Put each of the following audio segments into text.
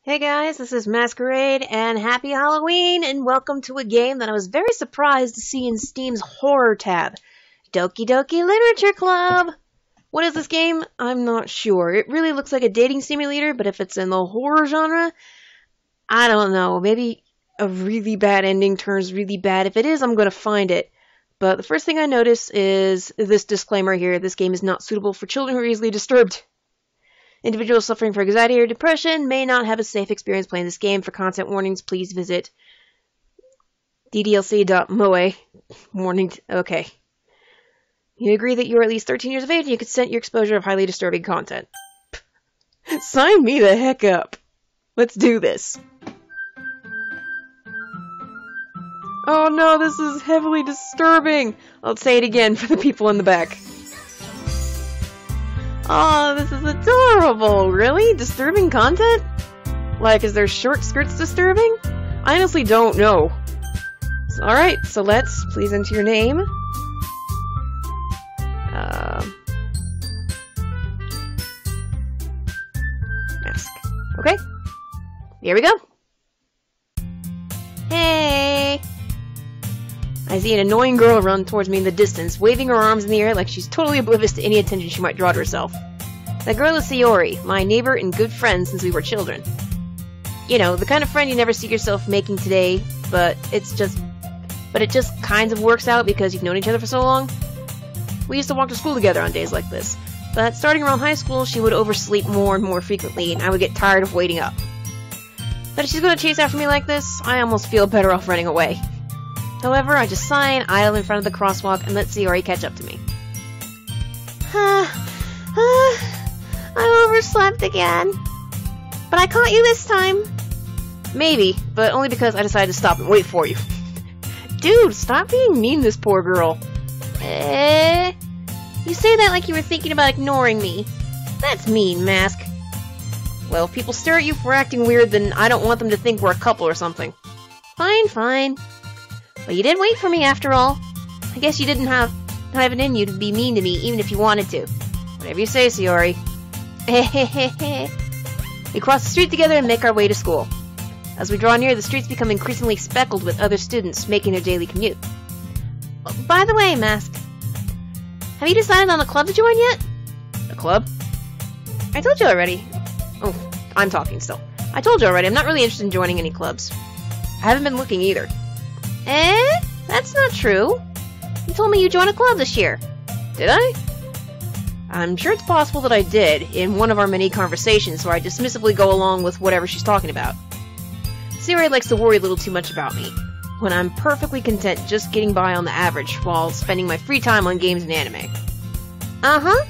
Hey guys, this is Masquerade, and happy Halloween, and welcome to a game that I was very surprised to see in Steam's horror tab. Doki Doki Literature Club! What is this game? I'm not sure. It really looks like a dating simulator, but if it's in the horror genre, I don't know. Maybe a really bad ending turns really bad. If it is, I'm gonna find it. But the first thing I notice is this disclaimer here. This game is not suitable for children who are easily disturbed. Individuals suffering from anxiety or depression may not have a safe experience playing this game. For content warnings, please visit ddlc.moe. Warning. Okay. You agree that you are at least 13 years of age and you consent your exposure of highly disturbing content. Sign me the heck up. Let's do this. Oh no, this is heavily disturbing. I'll say it again for the people in the back. Oh, this is adorable! Really? Disturbing content? Like, is their short skirts disturbing? I honestly don't know. Alright, so let's please enter your name. Mask. Okay. Here we go. Hey! I see an annoying girl run towards me in the distance, waving her arms in the air like she's totally oblivious to any attention she might draw to herself. That girl is Saiyori, my neighbor and good friend since we were children. You know, the kind of friend you never see yourself making today, but it just kind of works out because you've known each other for so long. We used to walk to school together on days like this, but starting around high school, she would oversleep more and more frequently, and I would get tired of waiting up. But if she's going to chase after me like this, I almost feel better off running away. However, I just sigh and idle in front of the crosswalk and let Saiyori catch up to me. I overslept again. But I caught you this time. Maybe, but only because I decided to stop and wait for you. Dude, stop being mean to this poor girl. You say that like you were thinking about ignoring me. That's mean, Mask. Well, if people stare at you for acting weird, then I don't want them to think we're a couple or something. Fine, fine. But you did wait for me after all. I guess you didn't have it in you to be mean to me, even if you wanted to. Whatever you say, Saiyori. We cross the street together and make our way to school. As we draw near, the streets become increasingly speckled with other students making their daily commute. By the way, Mask, have you decided on a club to join yet? A club? I told you already. Oh, I'm talking still. I told you already, I'm not really interested in joining any clubs. I haven't been looking either. That's not true. You told me you joined a club this year. Did I? I'm sure it's possible that I did, in one of our many conversations where I dismissively go along with whatever she's talking about. Saiyori likes to worry a little too much about me, when I'm perfectly content just getting by on the average while spending my free time on games and anime. Uh-huh.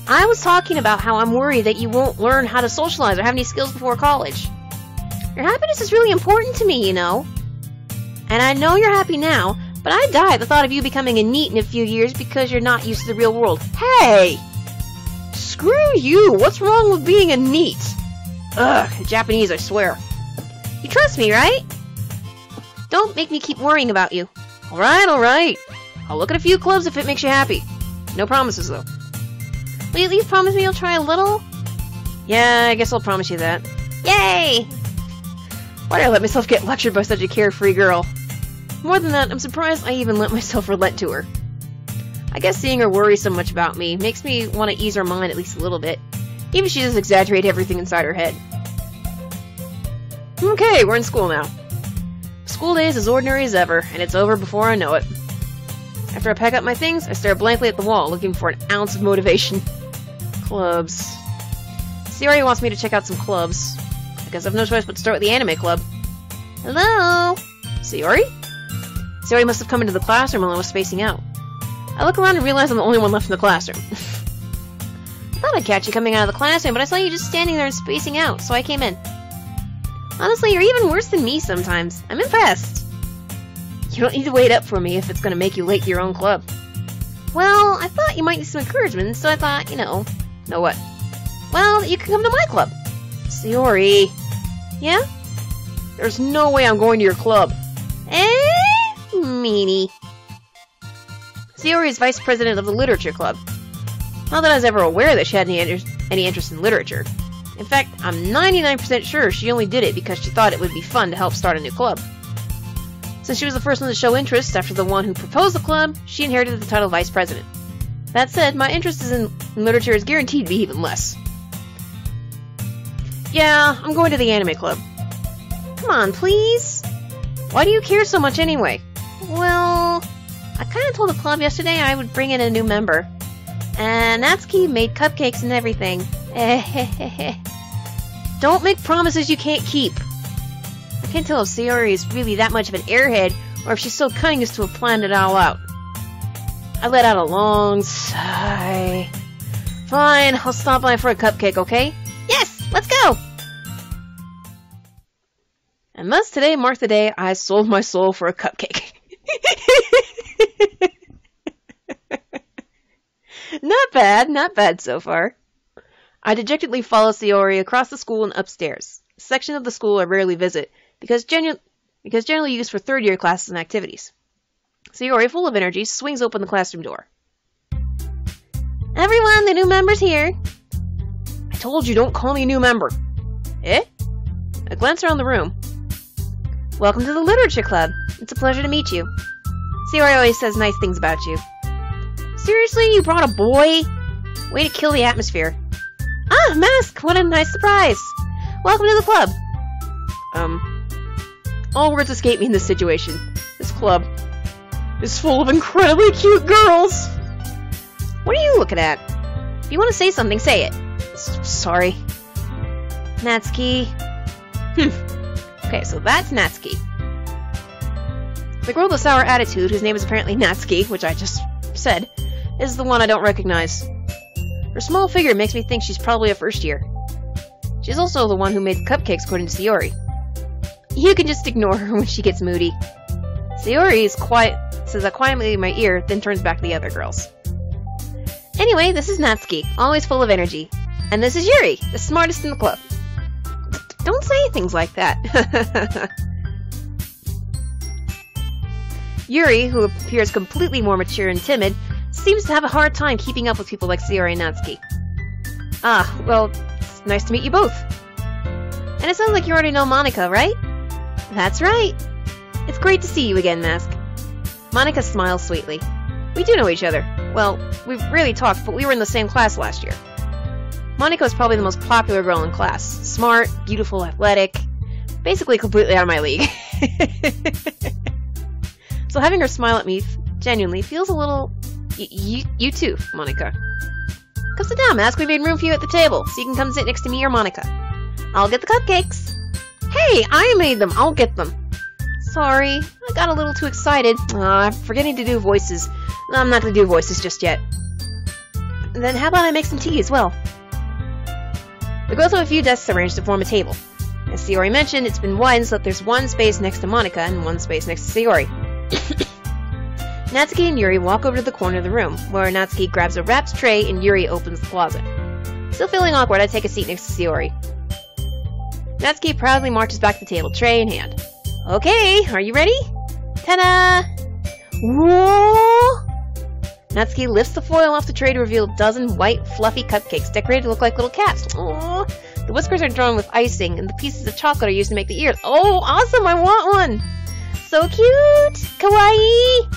I was talking about how I'm worried that you won't learn how to socialize or have any skills before college. Your happiness is really important to me, you know. And I know you're happy now, but I'd die at the thought of you becoming a NEET in a few years because you're not used to the real world. Hey! Screw you! What's wrong with being a NEET? Ugh, Japanese, I swear. You trust me, right? Don't make me keep worrying about you. Alright, alright. I'll look at a few clubs if it makes you happy. No promises, though. Will you at least promise me you'll try a little? Yeah, I guess I'll promise you that. Yay! Why did I let myself get lectured by such a carefree girl? More than that, I'm surprised I even let myself relent to her. I guess seeing her worry so much about me makes me want to ease her mind at least a little bit, even if she doesn't exaggerate everything inside her head. Okay, we're in school now. School day is as ordinary as ever, and it's over before I know it. After I pack up my things, I stare blankly at the wall, looking for an ounce of motivation. Clubs. Saiyori wants me to check out some clubs. I guess I've no choice but to start with the anime club. Hello? Saiyori? Saiyori must have come into the classroom while I was spacing out. I look around and realize I'm the only one left in the classroom. I thought I'd catch you coming out of the classroom, but I saw you just standing there and spacing out, so I came in. Honestly, you're even worse than me sometimes. I'm impressed. You don't need to wait up for me if it's going to make you late to your own club. Well, I thought you might need some encouragement, so I thought, you know... Know what? Well, you can come to my club. Saiyori. Yeah? There's no way I'm going to your club. Meanie. Saiyori is vice president of the literature club. Not that I was ever aware that she had any interest in literature. In fact, I'm 99% sure she only did it because she thought it would be fun to help start a new club. Since she was the first one to show interest after the one who proposed the club, she inherited the title Vice President. That said, my interest in literature is guaranteed to be even less. Yeah, I'm going to the anime club. Come on, please? Why do you care so much anyway? Well, I kinda told the club yesterday I would bring in a new member. And Natsuki made cupcakes and everything. Don't make promises you can't keep. I can't tell if Saiyori is really that much of an airhead, or if she's so cunning as to have planned it all out. I let out a long sigh. Fine, I'll stop by for a cupcake, okay? Yes, let's go! And thus today marked the day I sold my soul for a cupcake. Not bad so far. I dejectedly follow Saiyori across the school and upstairs, a section of the school I rarely visit, because generally used for third-year classes and activities. Saiyori, full of energy, swings open the classroom door. Everyone, the new member's here! I told you, don't call me a new member. Eh? I glance around the room. Welcome to the literature club. It's a pleasure to meet you. Saiyori always says nice things about you. Seriously, you brought a boy? Way to kill the atmosphere. Ah, Mask! What a nice surprise! Welcome to the club. All words escape me in this situation. This club is full of incredibly cute girls! What are you looking at? If you want to say something, say it. Sorry. Natsuki. Okay, so that's Natsuki. The girl with the sour attitude, whose name is apparently Natsuki, which I just said, is the one I don't recognize. Her small figure makes me think she's probably a first year. She's also the one who made the cupcakes, according to Saiyori. You can just ignore her when she gets moody. Saiyori is says that quietly in my ear, then turns back to the other girls. Anyway, this is Natsuki, always full of energy. And this is Yuri, the smartest in the club. Don't say things like that. Yuri, who appears completely more mature and timid, seems to have a hard time keeping up with people like Saiyori and Natsuki. Ah, well, it's nice to meet you both. And it sounds like you already know Monika, right? That's right. It's great to see you again, Mask. Monika smiles sweetly. We do know each other. Well, we've rarely talked, but we were in the same class last year. Monika was probably the most popular girl in class. Smart, beautiful, athletic. Basically completely out of my league. So having her smile at me genuinely feels a little... You too, Monika. Come sit down, Mask. We made room for you at the table, so you can come sit next to me or Monika. I'll get the cupcakes. Hey, I made them. I'll get them. Sorry, I got a little too excited. I'm forgetting to do voices. No, I'm not going to do voices just yet. Then how about I make some tea as well? The girls have a few desks arranged to form a table. As Saiyori mentioned, it's been widened so that there's one space next to Monika and one space next to Saiyori. Natsuki and Yuri walk over to the corner of the room, where Natsuki grabs a wrapped tray and Yuri opens the closet. Still feeling awkward, I take a seat next to Saiyori. Natsuki proudly marches back to the table, tray in hand. Okay, are you ready? Ta-da! Whoa! Natsuki lifts the foil off the tray to reveal a dozen white, fluffy cupcakes decorated to look like little cats. Aww. The whiskers are drawn with icing, and the pieces of chocolate are used to make the ears. Oh, awesome! I want one! So cute! Kawaii!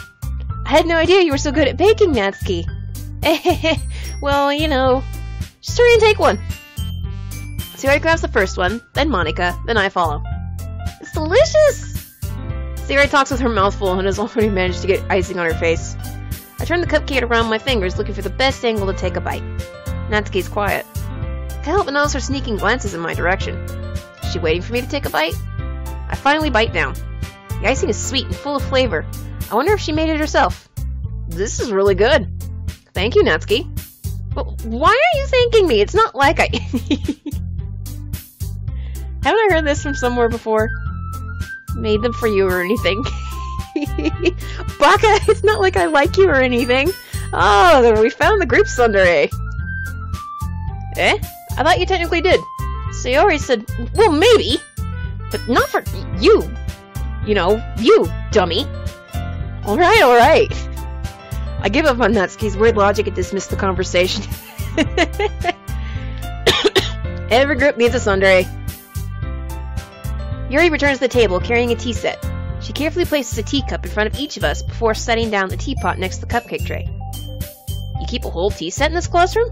I had no idea you were so good at baking, Natsuki. Well, you know, just hurry and take one. Saiyori grabs the first one, then Monika, then I follow. It's delicious! Saiyori talks with her mouth full and has already managed to get icing on her face. I turn the cupcake around my fingers, looking for the best angle to take a bite. Natsuki's quiet. I can't help but notice her sneaking glances in my direction. Is she waiting for me to take a bite? I finally bite down. The icing is sweet and full of flavor. I wonder if she made it herself. This is really good. Thank you, Natsuki. But why are you thanking me? It's not like I... Haven't I heard this from somewhere before? Made them for you or anything. Baka, it's not like I like you or anything. Oh, we found the group Tsundere. Eh? I thought you technically did. Saiyori said, well, maybe. But not for you. You know, you, dummy. Alright, alright. I give up on Natsuki's weird logic and dismiss the conversation. Every group needs a sundae. Yuri returns to the table carrying a tea set. She carefully places a teacup in front of each of us before setting down the teapot next to the cupcake tray. You keep a whole tea set in this classroom?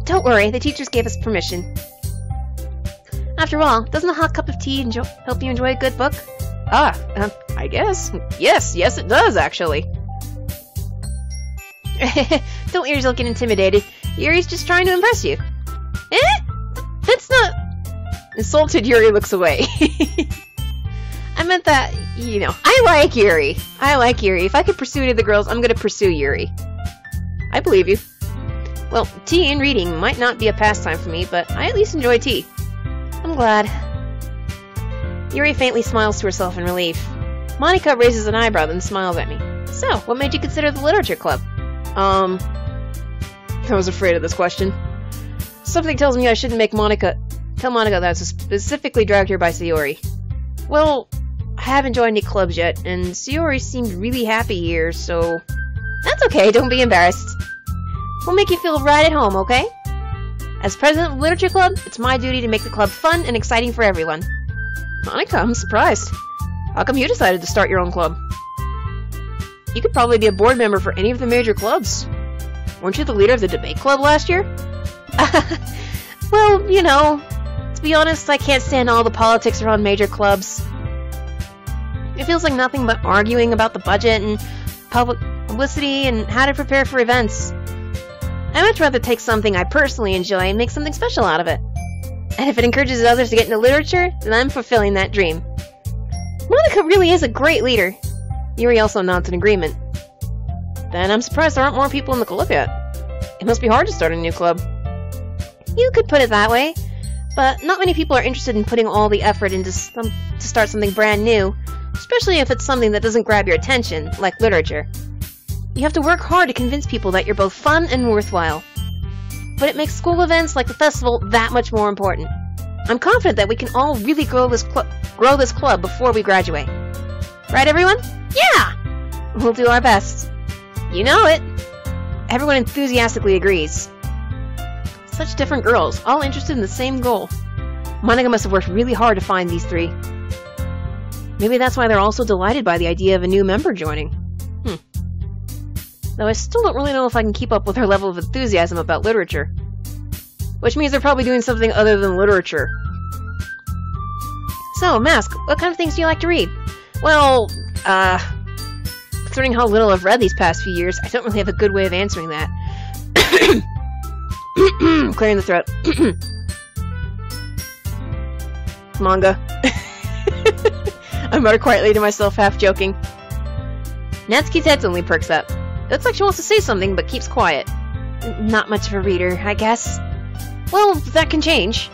Don't worry, the teachers gave us permission. After all, doesn't a hot cup of tea help you enjoy a good book? I guess. Yes, it does, actually. Don't let yourself get intimidated. Yuri's just trying to impress you. That's not... Insulted Yuri looks away. I meant that, you know, I like Yuri. If I could pursue any of the girls, I'm gonna pursue Yuri. I believe you. Well, tea and reading might not be a pastime for me, but I at least enjoy tea. I'm glad. Yuri faintly smiles to herself in relief. Monika raises an eyebrow, then smiles at me. So, what made you consider the literature club? I was afraid of this question. Something tells me I shouldn't tell Monika that I was specifically dragged here by Saiyori. Well, I haven't joined any clubs yet, and Saiyori seemed really happy here, so... That's okay, don't be embarrassed. We'll make you feel right at home, okay? As president of the Literature Club, it's my duty to make the club fun and exciting for everyone. Monika, I'm surprised. How come you decided to start your own club? You could probably be a board member for any of the major clubs. Weren't you the leader of the debate club last year? Well, you know, to be honest, I can't stand all the politics around major clubs. It feels like nothing but arguing about the budget and publicity and how to prepare for events. I'd much rather take something I personally enjoy and make something special out of it. And if it encourages others to get into literature, then I'm fulfilling that dream. Monika really is a great leader. Yuri also nods in agreement. Then I'm surprised there aren't more people in the club yet. It must be hard to start a new club. You could put it that way, but not many people are interested in putting all the effort into to start something brand new, especially if it's something that doesn't grab your attention, like literature. You have to work hard to convince people that you're both fun and worthwhile. But it makes school events like the festival that much more important. I'm confident that we can all really grow this club before we graduate. Right, everyone? Yeah! We'll do our best. You know it. Everyone enthusiastically agrees. Such different girls, all interested in the same goal. Monika must have worked really hard to find these three. Maybe that's why they're all so delighted by the idea of a new member joining. Though I still don't really know if I can keep up with her level of enthusiasm about literature. Which means they're probably doing something other than literature. So, Mask, what kind of things do you like to read? Well, considering how little I've read these past few years, I don't really have a good way of answering that. Clearing the throat. Manga. I mutter quietly to myself, half joking. Natsuki's head suddenly perks up. Looks like she wants to say something, but keeps quiet. Not much of a reader, I guess. Well, that can change.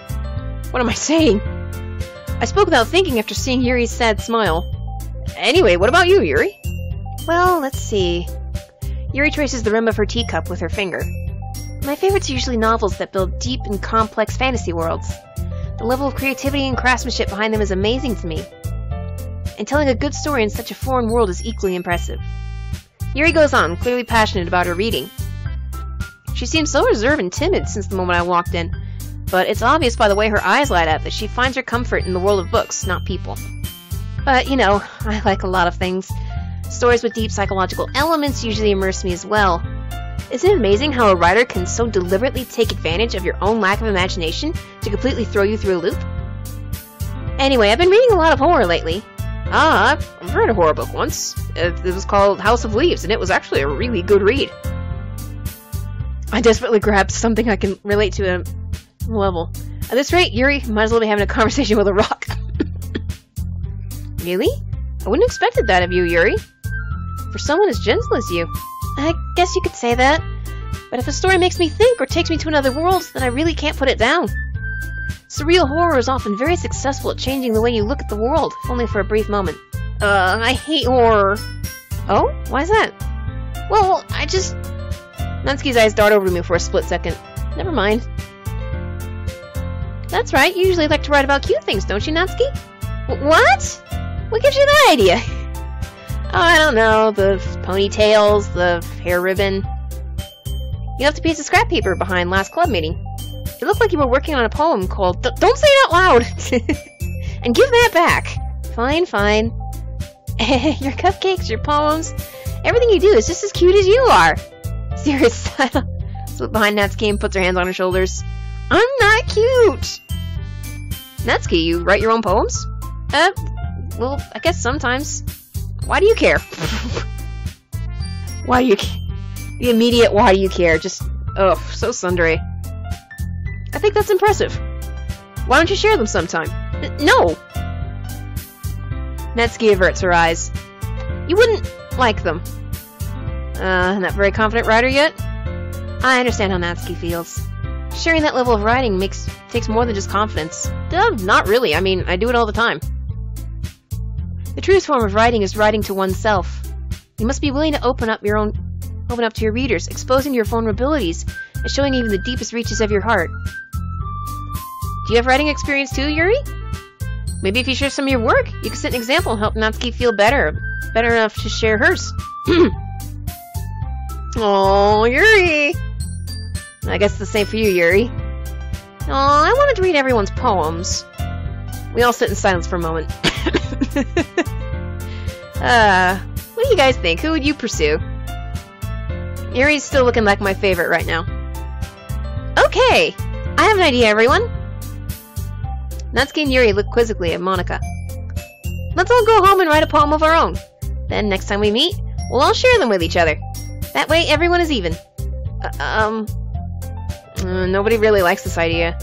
What am I saying? I spoke without thinking after seeing Yuri's sad smile. Anyway, what about you, Yuri? Well, let's see. Yuri traces the rim of her teacup with her finger. My favorites are usually novels that build deep and complex fantasy worlds. The level of creativity and craftsmanship behind them is amazing to me. And telling a good story in such a foreign world is equally impressive. Yuri goes on, clearly passionate about her reading. She seems so reserved and timid since the moment I walked in, but it's obvious by the way her eyes light up that she finds her comfort in the world of books, not people. But, you know, I like a lot of things. Stories with deep psychological elements usually immerse me as well. Isn't it amazing how a writer can so deliberately take advantage of your own lack of imagination to completely throw you through a loop? Anyway, I've been reading a lot of horror lately. I've read a horror book once. It was called House of Leaves, and it was actually a really good read. I desperately grabbed something I can relate to at a level. At this rate, Yuri might as well be having a conversation with a rock. Really? I wouldn't have expected that of you, Yuri. For someone as gentle as you. I guess you could say that. But if a story makes me think or takes me to another world, then I really can't put it down. Surreal horror is often very successful at changing the way you look at the world, if only for a brief moment. I hate horror. Oh? Why's that? Well, I just... Natsuki's eyes dart over to me for a split second. Never mind. That's right, you usually like to write about cute things, don't you, Natsuki? What? What gives you that idea? Oh, I don't know, the ponytails, the hair ribbon. You left a piece of scrap paper behind last club meeting. It looked like you were working on a poem called... Don't say it out loud! And give that back! Fine, fine. Your cupcakes, your poems, everything you do is just as cute as you are! Serious style. Slipped behind Natsuki and puts her hands on her shoulders. I'm not cute! Natsuki, you write your own poems? Well, I guess sometimes. Why do you care? Why do you care? The immediate why do you care? Just, ugh, so sundry. I think that's impressive. Why don't you share them sometime? No! Natsuki averts her eyes. You wouldn't like them. Not very confident writer yet? I understand how Natsuki feels. Sharing that level of writing takes more than just confidence. Not really. I mean, I do it all the time. The truest form of writing is writing to oneself. You must be willing to open up to your readers, exposing your vulnerabilities, and showing even the deepest reaches of your heart. Do you have writing experience too, Yuri? Maybe if you share some of your work, you can set an example and help Natsuki feel better enough to share hers. Oh, Yuri! I guess it's the same for you, Yuri. Oh, I wanted to read everyone's poems. We all sit in silence for a moment. What do you guys think? Who would you pursue? Yuri's still looking like my favorite right now. Okay! I have an idea, everyone! Natsuki and Yuri look quizzically at Monika. Let's all go home and write a poem of our own. Then, next time we meet, we'll all share them with each other. That way, everyone is even. Nobody really likes this idea.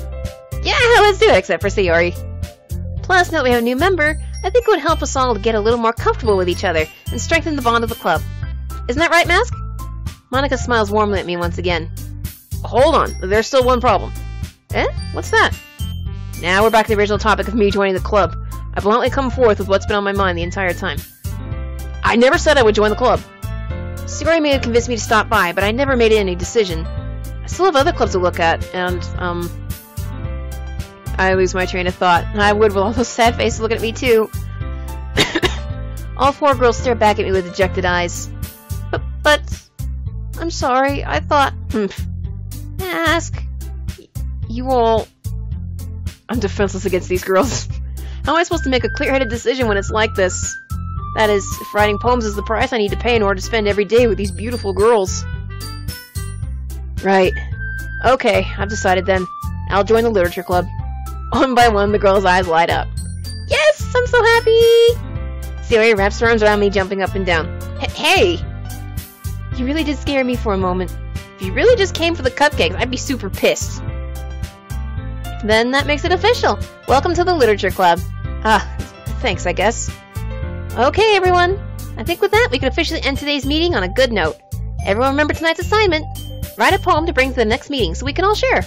Yeah, let's do it, except for Saiyori. Plus, now that we have a new member, I think it would help us all to get a little more comfortable with each other and strengthen the bond of the club. Isn't that right, Mask? Monika smiles warmly at me once again. Hold on, there's still one problem. Eh? What's that? Now we're back to the original topic of me joining the club. I bluntly come forth with what's been on my mind the entire time. I never said I would join the club. Saiyori may have convinced me to stop by, but I never made any decision. I still have other clubs to look at, and, I lose my train of thought. I would with all those sad faces looking at me, too. All four girls stare back at me with dejected eyes. But... I'm sorry, I thought... Ask... You all... I'm defenseless against these girls. How am I supposed to make a clear-headed decision when it's like this? That is, if writing poems is the price I need to pay in order to spend every day with these beautiful girls. Right. Okay, I've decided then. I'll join the literature club. One by one, the girls' eyes light up. Yes! I'm so happy! Saiyori wraps her arms around me, jumping up and down. Hey! You really did scare me for a moment. If you really just came for the cupcakes, I'd be super pissed. Then that makes it official. Welcome to the literature club. Thanks, I guess. Okay, everyone. I think with that, we can officially end today's meeting on a good note. Everyone remember tonight's assignment. Write a poem to bring to the next meeting so we can all share.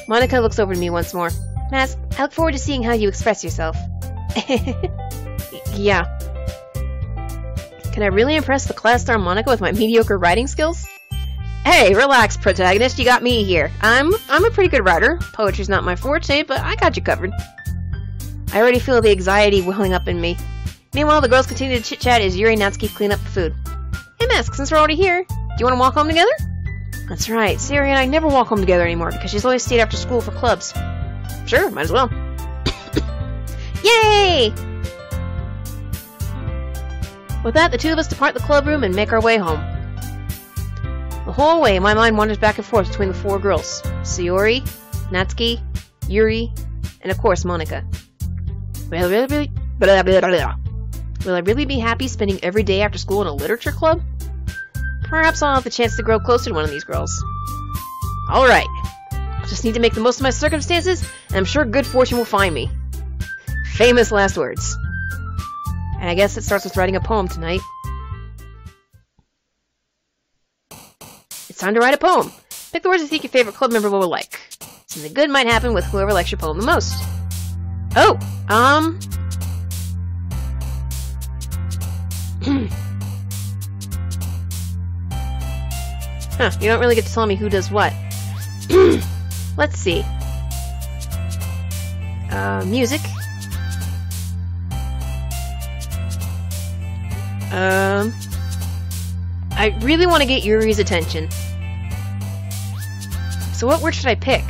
Monika looks over to me once more. Mask, I look forward to seeing how you express yourself. Yeah. Can I really impress the class star Monika with my mediocre writing skills? Hey, relax, protagonist. You got me here. I'm a pretty good writer. Poetry's not my forte, but I got you covered. I already feel the anxiety welling up in me. Meanwhile, the girls continue to chit-chat as Yuri and Natsuki clean up the food. Hey, Mask, since we're already here, do you want to walk home together? That's right. Saiyori and I never walk home together anymore because she's always stayed after school for clubs. Sure, might as well. Yay! With that, the two of us depart the club room and make our way home. The whole way, my mind wanders back and forth between the four girls. Saiyori, Natsuki, Yuri, and of course, Monika. Will I really be happy spending every day after school in a literature club? Perhaps I'll have the chance to grow closer to one of these girls. Alright. I just need to make the most of my circumstances, and I'm sure good fortune will find me. Famous last words. And I guess it starts with writing a poem tonight. It's time to write a poem. Pick the words you think your favorite club member will like. Something good might happen with whoever likes your poem the most. Oh, Huh, you don't really get to tell me who does what. Let's see. Music. I really want to get Yuri's attention. So what word should I pick?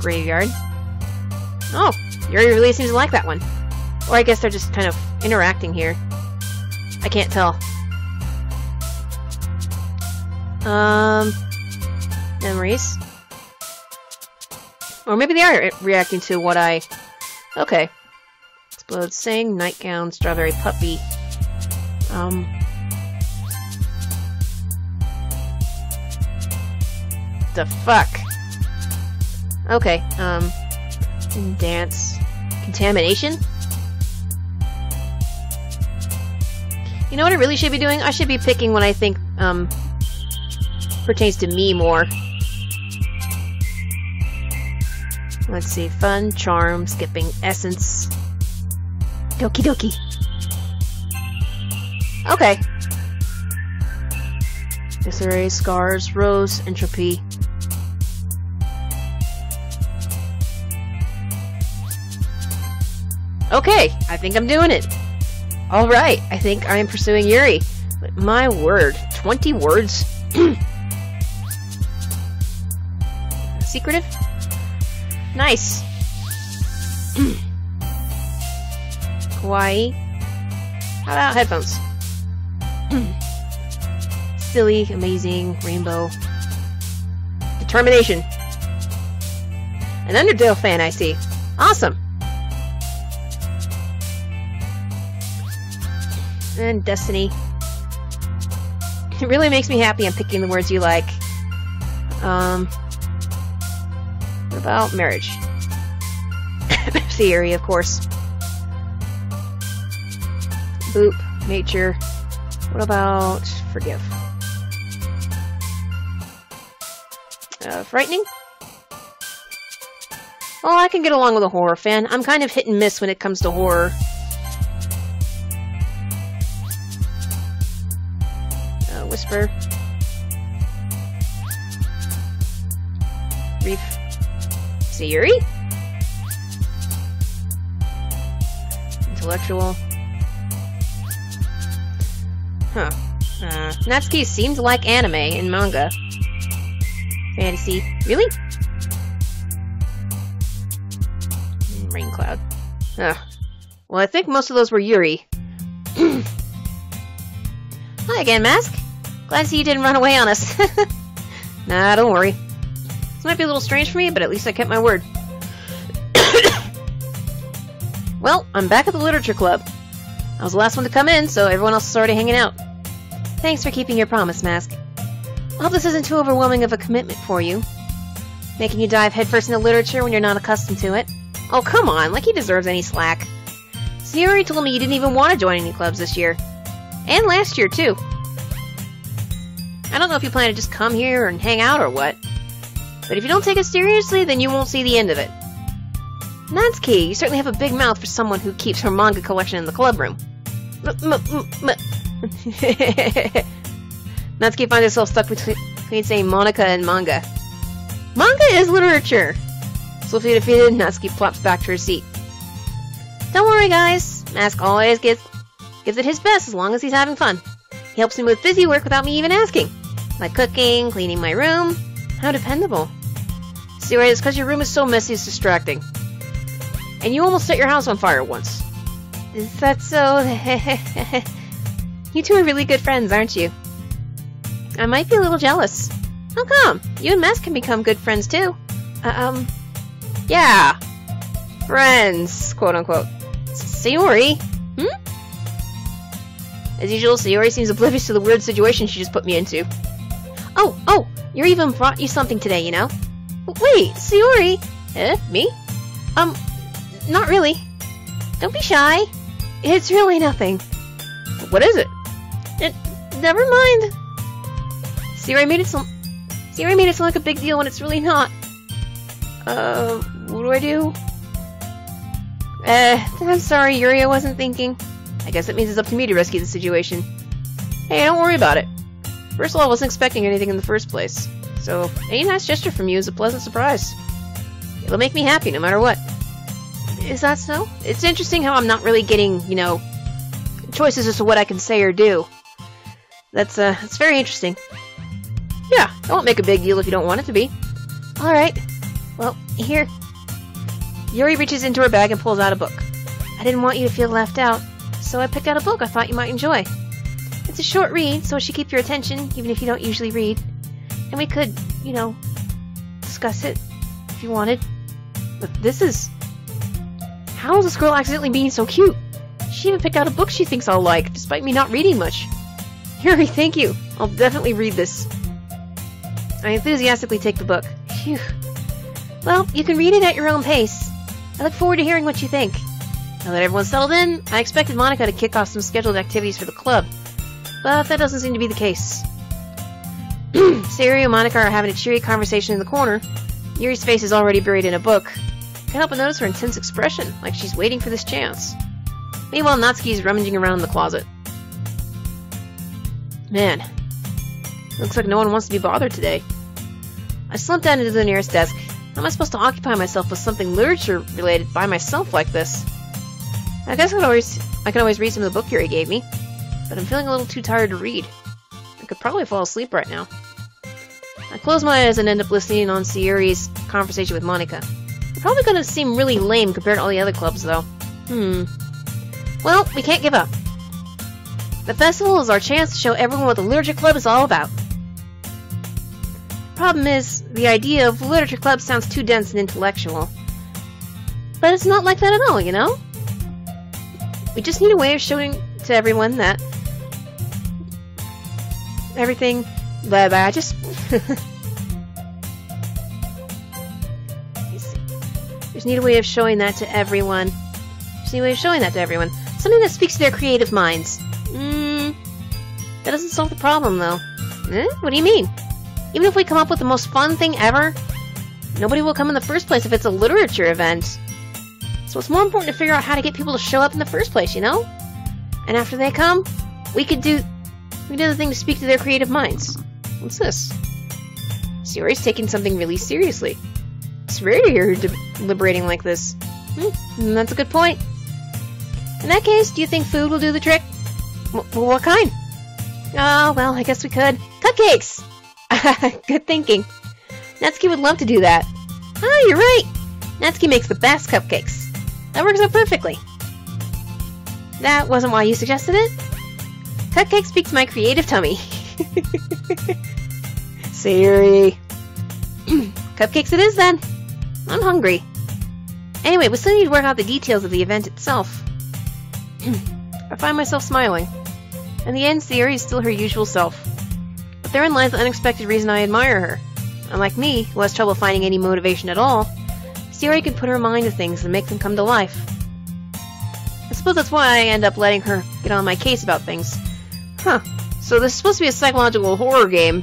Graveyard. Oh, Yuri really seems to like that one. Or I guess they're just kind of interacting here. I can't tell. Memories. Or maybe they are reacting to what I... Okay. Explode Sing, Nightgown, Strawberry Puppy. The fuck? Okay, dance. Contamination? You know what I really should be doing? I should be picking what I think, pertains to me more. Let's see, fun, charm, skipping, essence. Doki Doki. Okay. Disarray, scars, rose, entropy. Okay, I think I'm doing it. Alright, I think I am pursuing Yuri. But my word, 20 words? Secretive? Nice. Kawaii. How about headphones? Silly, amazing, rainbow. Determination. An Undertale fan, I see. Awesome. And Destiny. It really makes me happy I'm picking the words you like. What about marriage? Saiyori, of course. Boop. Nature. What about forgive? Frightening? Well, I can get along with a horror fan. I'm kind of hit and miss when it comes to horror. Whisper. Brief. Saiyori? Intellectual. Huh. Natsuki seemed to like anime and manga. Fantasy. Really? Rain cloud. Ugh. Well, I think most of those were Yuri. Hi again, Mask. Glad to see you didn't run away on us. Nah, don't worry. This might be a little strange for me, but at least I kept my word. Well, I'm back at the literature club. I was the last one to come in, so everyone else is already hanging out. Thanks for keeping your promise, Mask. I hope this isn't too overwhelming of a commitment for you. Making you dive headfirst into literature when you're not accustomed to it. Oh, come on, like he deserves any slack. Saiyori told me you didn't even want to join any clubs this year. And last year, too. I don't know if you plan to just come here and hang out or what. But if you don't take it seriously, then you won't see the end of it. Natsuki, you certainly have a big mouth for someone who keeps her manga collection in the club room. Natsuki finds herself stuck between saying Monika and manga. Manga is literature! Swiftly defeated, Natsuki plops back to her seat. Don't worry, guys. Mask always gives it his best as long as he's having fun. He helps me with busy work without me even asking. Like cooking, cleaning my room. How dependable. Saiyori, it's because your room is so messy it's distracting. And you almost set your house on fire once. Is that so? You two are really good friends, aren't you? I might be a little jealous. How come? You and Mask can become good friends too. Yeah. Friends, quote unquote. Saiyori? As usual, Saiyori seems oblivious to the weird situation she just put me into. Oh, Yuri even brought you something today, you know? Wait, Saiyori? Me? Not really. Don't be shy. It's really nothing. What is it? Never mind. Saiyori made it sound like a big deal when it's really not. What do I do? I'm sorry, Yuri, I wasn't thinking. I guess it means it's up to me to rescue the situation. Hey, don't worry about it. First of all, I wasn't expecting anything in the first place. So, any nice gesture from you is a pleasant surprise. It'll make me happy no matter what. Is that so? It's interesting how I'm not really getting, you know, choices as to what I can say or do. That's very interesting. Yeah, I won't make a big deal if you don't want it to be. Alright. Well, here. Yuri reaches into her bag and pulls out a book. I didn't want you to feel left out, so I picked out a book I thought you might enjoy. It's a short read, so it should keep your attention, even if you don't usually read. And we could, you know, discuss it, if you wanted. But this is... How is this girl accidentally being so cute? She even picked out a book she thinks I'll like, despite me not reading much. Yuri, thank you. I'll definitely read this. I enthusiastically take the book. Phew. Well, you can read it at your own pace. I look forward to hearing what you think. Now that everyone's settled in, I expected Monika to kick off some scheduled activities for the club. But that doesn't seem to be the case. Saiyori and Monika are having a cheery conversation in the corner. Yuri's face is already buried in a book. Can't help but notice her intense expression, like she's waiting for this chance. Meanwhile, Natsuki is rummaging around in the closet. Man, looks like no one wants to be bothered today. I slumped down into the nearest desk. How am I supposed to occupy myself with something literature-related by myself like this? I guess I can always read some of the book Yuri gave me, but I'm feeling a little too tired to read. I could probably fall asleep right now. I close my eyes and end up listening on Saiyori's conversation with Monika. They're probably going to seem really lame compared to all the other clubs, though. Well, we can't give up. The festival is our chance to show everyone what the Literature Club is all about. Problem is, the idea of Literature Club sounds too dense and intellectual. But it's not like that at all, you know? We just need a way of showing to everyone that everything... I just... Just need a way of showing that to everyone. Just need a way of showing that to everyone. Something that speaks to their creative minds. That doesn't solve the problem, though. What do you mean? Even if we come up with the most fun thing ever, nobody will come in the first place if it's a literature event. So it's more important to figure out how to get people to show up in the first place, you know? And after they come, we do the thing to speak to their creative minds. What's this? Saiyori's taking something really seriously. It's rare to hear her deliberating like this. That's a good point. In that case, do you think food will do the trick? What kind? Oh, well, I guess we could. Cupcakes! Good thinking. Natsuki would love to do that. Ah, you're right! Natsuki makes the best cupcakes. That works out perfectly. That wasn't why you suggested it? Cupcakes speak to my creative tummy. Saiyori. Cupcakes it is, then. I'm hungry. Anyway, we still need to work out the details of the event itself. I find myself smiling. In the end, Saiyori is still her usual self. But therein lies the unexpected reason I admire her. Unlike me, who has trouble finding any motivation at all, Saiyori can put her mind to things and make them come to life. I suppose that's why I end up letting her get on my case about things. So this is supposed to be a psychological horror game,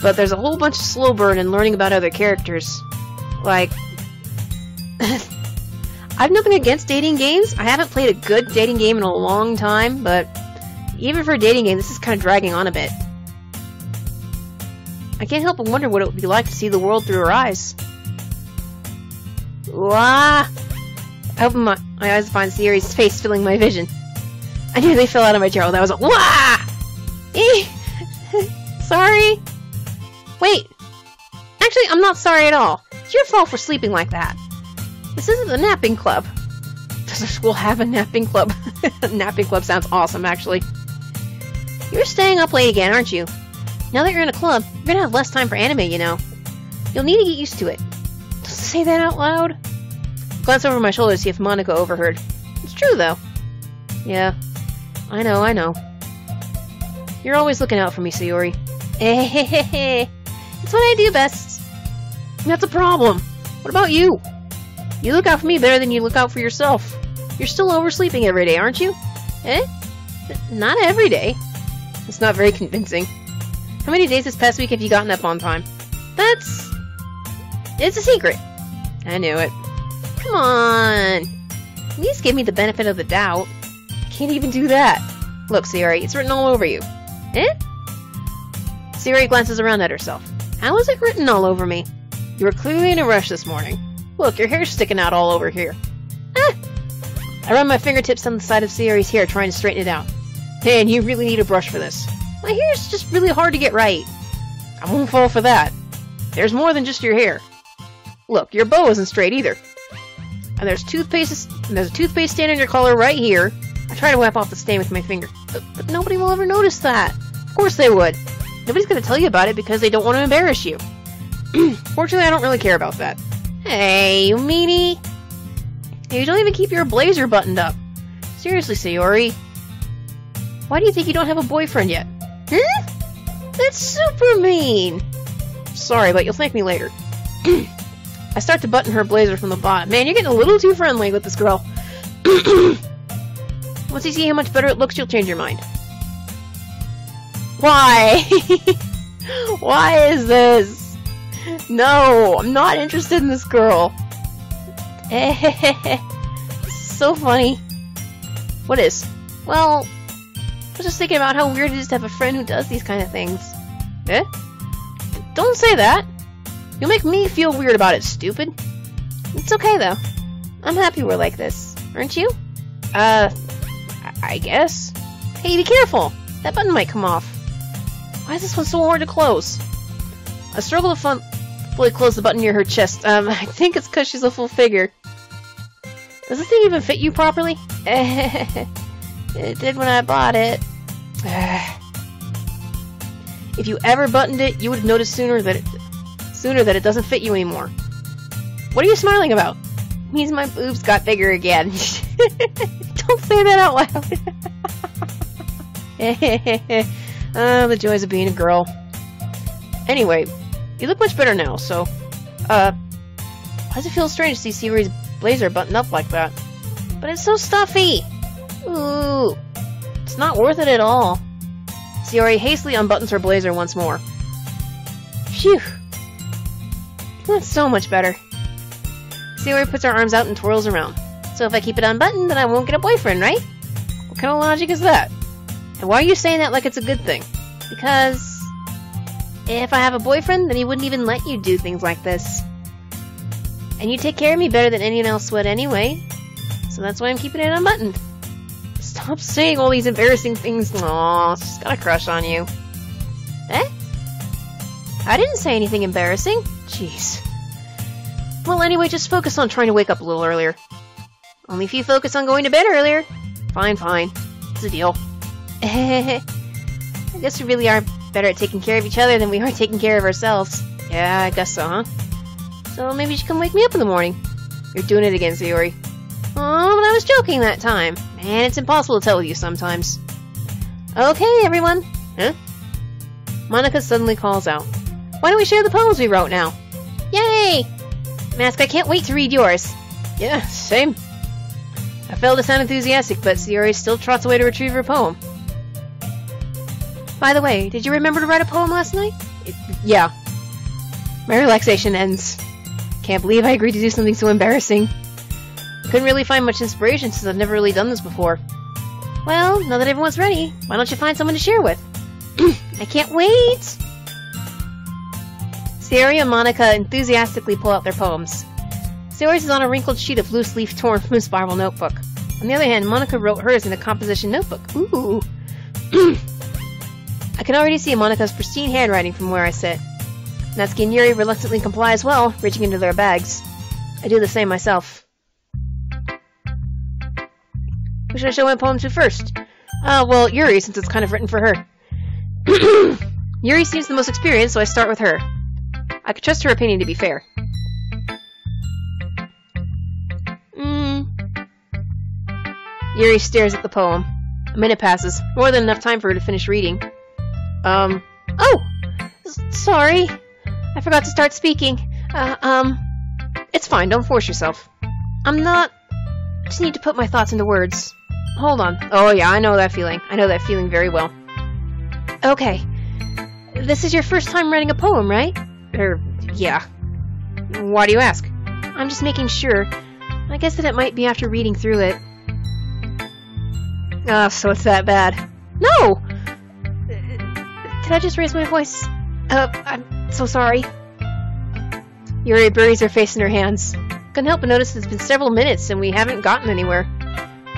but there's a whole bunch of slow burn in learning about other characters. Like... I've nothing against dating games. I haven't played a good dating game in a long time, but even for a dating game, this is kind of dragging on a bit. I can't help but wonder what it would be like to see the world through her eyes. Wah! I open my eyes to find Saiyori's face filling my vision. I nearly fell out of my chair. That was a wah! Sorry. Wait. Actually, I'm not sorry at all. It's your fault for sleeping like that. This isn't a napping club. Does the school have a napping club? Napping club sounds awesome, actually. You're staying up late again, aren't you? Now that you're in a club, you're gonna have less time for anime, you know. You'll need to get used to it. Don't say that out loud. Glance over my shoulder to see if Monika overheard. It's true, though. Yeah. I know. You're always looking out for me, Saiyori. It's what I do best. That's a problem. What about you? You look out for me better than you look out for yourself. You're still oversleeping every day, aren't you? Not every day. It's not very convincing. How many days this past week have you gotten up on time? It's a secret. I knew it. Come on. At least give me the benefit of the doubt. I can't even do that. Look, Saiyori, it's written all over you. Saiyori glances around at herself. How is it written all over me? You were clearly in a rush this morning. Look, your hair's sticking out all over here. I run my fingertips on the side of Saiyori's hair, trying to straighten it out. Man, you really need a brush for this. My hair's just really hard to get right. I won't fall for that. There's more than just your hair. Look, your bow isn't straight either. And there's a toothpaste stain on your collar right here. I try to wipe off the stain with my finger. But nobody will ever notice that. Of course they would. Nobody's going to tell you about it because they don't want to embarrass you. Fortunately, I don't really care about that. Hey, you meanie. Hey, you don't even keep your blazer buttoned up. Seriously, Saiyori. Why do you think you don't have a boyfriend yet? Huh? That's super mean. Sorry, but you'll thank me later. I start to button her blazer from the bottom. Man, you're getting a little too friendly with this girl. Once you see how much better it looks, you'll change your mind. Why? Why is this? No, I'm not interested in this girl. So funny. What is? Well, I was just thinking about how weird it is to have a friend who does these kind of things. Eh? Don't say that. You'll make me feel weird about it, stupid. It's okay, though. I'm happy we're like this. Aren't you? I guess. Hey, be careful! That button might come off. Why is this one so hard to close? I struggle to fully close the button near her chest. I think it's because she's a full figure. Does this thing even fit you properly? It did when I bought it. If you ever buttoned it, you would have noticed sooner that it doesn't fit you anymore. What are you smiling about? It means my boobs got bigger again. Don't say that out loud. Oh, the joys of being a girl. Anyway, you look much better now, so... why does it feel strange to see Sayori's blazer buttoned up like that? But it's so stuffy! Ooh, it's not worth it at all. Saiyori hastily unbuttons her blazer once more. Phew. That's so much better. Saiyori puts her arms out and twirls around. So if I keep it unbuttoned, then I won't get a boyfriend, right? What kind of logic is that? And why are you saying that like it's a good thing? Because if I have a boyfriend, then he wouldn't even let you do things like this. And you take care of me better than anyone else would anyway. So that's why I'm keeping it unbuttoned. Stop saying all these embarrassing things. Aww, she's got a crush on you. Eh? I didn't say anything embarrassing. Jeez. Well, anyway, just focus on trying to wake up a little earlier. Only if you focus on going to bed earlier. Fine, fine. It's a deal. I guess we really are better at taking care of each other than we are taking care of ourselves. Yeah, I guess so, huh? So maybe you should come wake me up in the morning. You're doing it again, Saiyori. Oh, but I was joking that time. Man, it's impossible to tell with you sometimes. Okay, everyone. Huh? Monika suddenly calls out. Why don't we share the poems we wrote now? Yay! Mask, I can't wait to read yours. Yeah, same. I failed to sound enthusiastic, but Sayori still trots away to retrieve her poem. By the way, did you remember to write a poem last night? Yeah. My relaxation ends. Can't believe I agreed to do something so embarrassing. Couldn't really find much inspiration since I've never really done this before. Well, now that everyone's ready, why don't you find someone to share with? I can't wait! Sayori and Monika enthusiastically pull out their poems. Sayori's is on a wrinkled sheet of loose leaf torn from a spiral notebook. On the other hand, Monika wrote hers in a composition notebook. Ooh! I can already see Monika's pristine handwriting from where I sit. Natsuki and Yuri reluctantly comply as well, reaching into their bags. I do the same myself. Who should I show my poem to first? Well, Yuri, since it's kind of written for her. Yuri seems the most experienced, so I start with her. I could trust her opinion to be fair. Yuri stares at the poem. A minute passes, more than enough time for her to finish reading. Oh! Sorry. I forgot to start speaking. It's fine, don't force yourself. I'm not... I just need to put my thoughts into words. Hold on. Oh yeah, I know that feeling. I know that feeling very well. Okay. This is your first time writing a poem, right? Yeah. Why do you ask? I'm just making sure. I guess that it might be after reading through it. Ah, so it's that bad. No! Did I just raise my voice? I'm so sorry. Yuri buries her face in her hands. Couldn't help but notice it's been several minutes and we haven't gotten anywhere.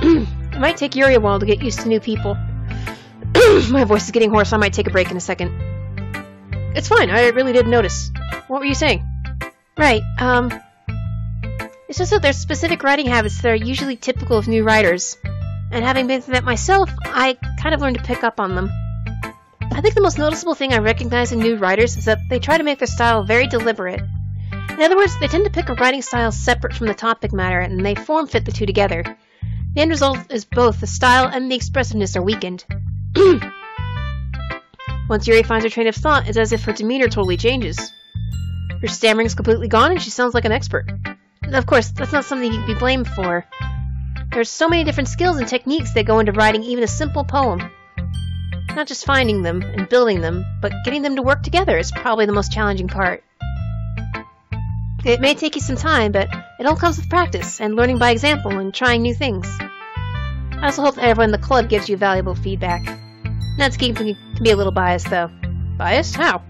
It might take Yuri a while to get used to new people. My voice is getting hoarse, so I might take a break in a second. It's fine, I really didn't notice. What were you saying? Right, it's just that there's specific writing habits that are usually typical of new writers. And having been through that myself, I kind of learned to pick up on them. I think the most noticeable thing I recognize in new writers is that they try to make their style very deliberate. In other words, they tend to pick a writing style separate from the topic matter, and they form-fit the two together. The end result is both the style and the expressiveness are weakened. Once Yuri finds her train of thought, it's as if her demeanor totally changes. Her stammering's completely gone, and she sounds like an expert. Of course, that's not something you can be blamed for. There's so many different skills and techniques that go into writing even a simple poem. Not just finding them and building them, but getting them to work together is probably the most challenging part. It may take you some time, but it all comes with practice and learning by example and trying new things. I also hope that everyone in the club gives you valuable feedback. Natsuki can be a little biased, though. Biased? How?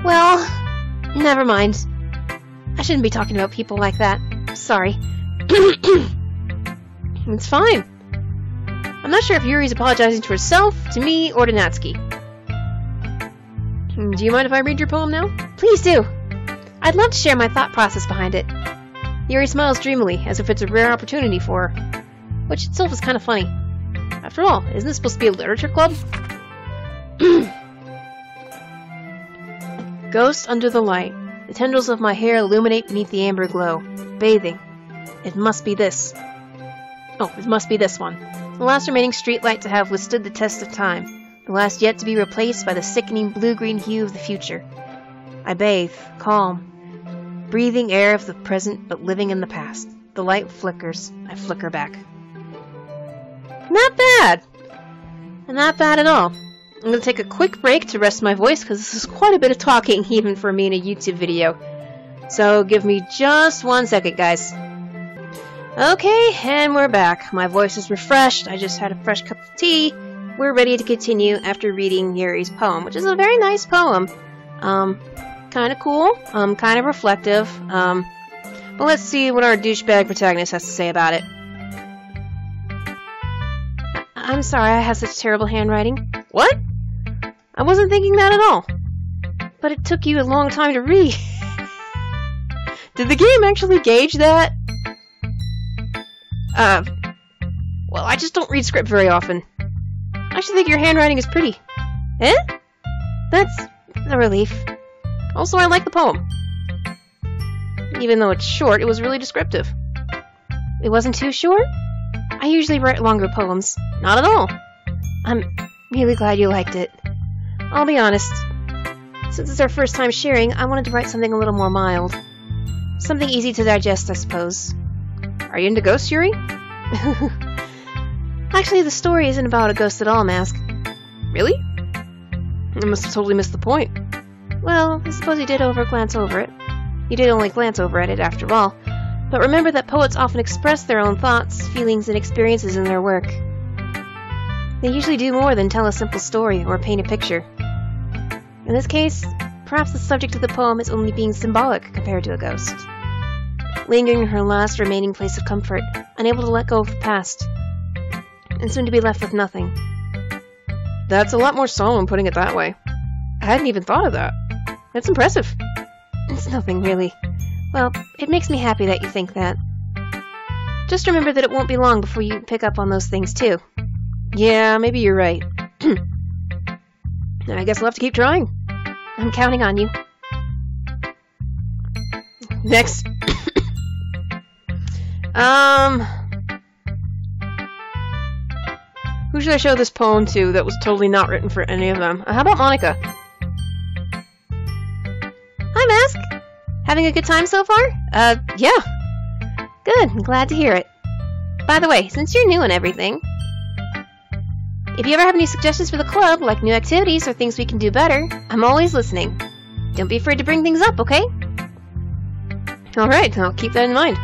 Well, never mind. I shouldn't be talking about people like that. Sorry. It's fine. I'm not sure if Yuri's apologizing to herself, to me, or to Natsuki. Do you mind if I read your poem now? Please do. I'd love to share my thought process behind it. Yuri smiles dreamily, as if it's a rare opportunity for her, which itself is kind of funny. After all, isn't this supposed to be a literature club? Ghost under the light. The tendrils of my hair illuminate beneath the amber glow. Bathing. It must be this. Oh, it must be this one. The last remaining streetlight to have withstood the test of time. The last yet to be replaced by the sickening blue-green hue of the future. I bathe, calm. Breathing air of the present, but living in the past. The light flickers. I flicker back. Not bad! Not bad at all. I'm going to take a quick break to rest my voice, because this is quite a bit of talking, even for me in a YouTube video. So give me just 1 second, guys. Okay, and we're back. My voice is refreshed. I just had a fresh cup of tea. We're ready to continue after reading Yuri's poem, which is a very nice poem. Kind of cool, kind of reflective, but let's see what our douchebag protagonist has to say about it. I'm sorry I have such terrible handwriting. What? I wasn't thinking that at all. But it took you a long time to read. Did the game actually gauge that? Well, I just don't read script very often. I should think your handwriting is pretty. Eh? That's a relief. Also, I like the poem. Even though it's short, it was really descriptive. It wasn't too short? I usually write longer poems. Not at all. I'm really glad you liked it. I'll be honest. Since it's our first time sharing, I wanted to write something a little more mild. Something easy to digest, I suppose. Are you into ghosts, Yuri? Actually, the story isn't about a ghost at all, Mask. Really? I must have totally missed the point. Well, I suppose you did glance over it. You did only glance over at it, after all. But remember that poets often express their own thoughts, feelings, and experiences in their work. They usually do more than tell a simple story or paint a picture. In this case, perhaps the subject of the poem is only being symbolic compared to a ghost. Lingering in her last remaining place of comfort, unable to let go of the past, and soon to be left with nothing. That's a lot more solemn putting it that way. I hadn't even thought of that. That's impressive. It's nothing, really. Well, it makes me happy that you think that. Just remember that it won't be long before you pick up on those things, too. Yeah, maybe you're right. I guess I'll have to keep trying. I'm counting on you. Next. Who should I show this poem to that was totally not written for any of them? How about Monika? Hi, Mask! Having a good time so far? Yeah. Good, I'm glad to hear it. By the way, since you're new and everything, if you ever have any suggestions for the club, like new activities or things we can do better, I'm always listening. Don't be afraid to bring things up, okay? Alright, I'll keep that in mind.